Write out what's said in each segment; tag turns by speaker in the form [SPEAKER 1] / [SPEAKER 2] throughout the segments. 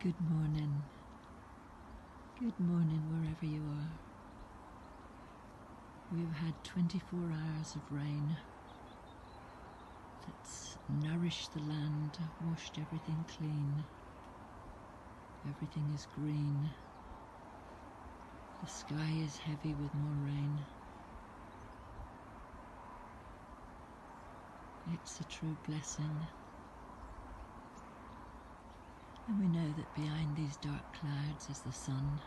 [SPEAKER 1] Good morning. Good morning wherever you are. We've had 24 hours of rain that's nourished the land, washed everything clean. Everything is green. The sky is heavy with more rain. It's a true blessing. And we know that behind these dark clouds is the sun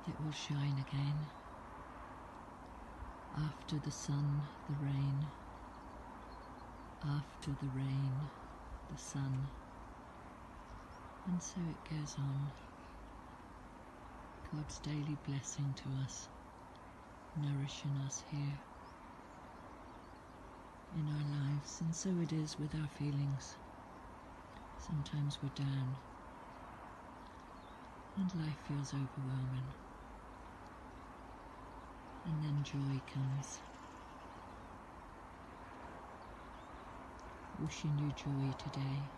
[SPEAKER 1] that will shine again. After the sun, the rain. After the rain, the sun. And so it goes on. God's daily blessing to us, nourishing us here in our lives. And so it is with our feelings. Sometimes we're down and life feels overwhelming. And then joy comes. Wishing you joy today.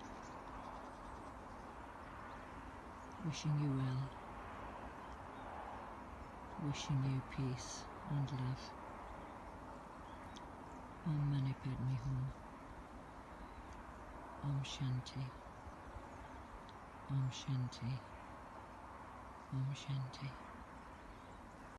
[SPEAKER 1] Wishing you well. Wishing you peace and love. Om Mani Padme Hum. Om Shanti. Om Shanti. Om Shanti.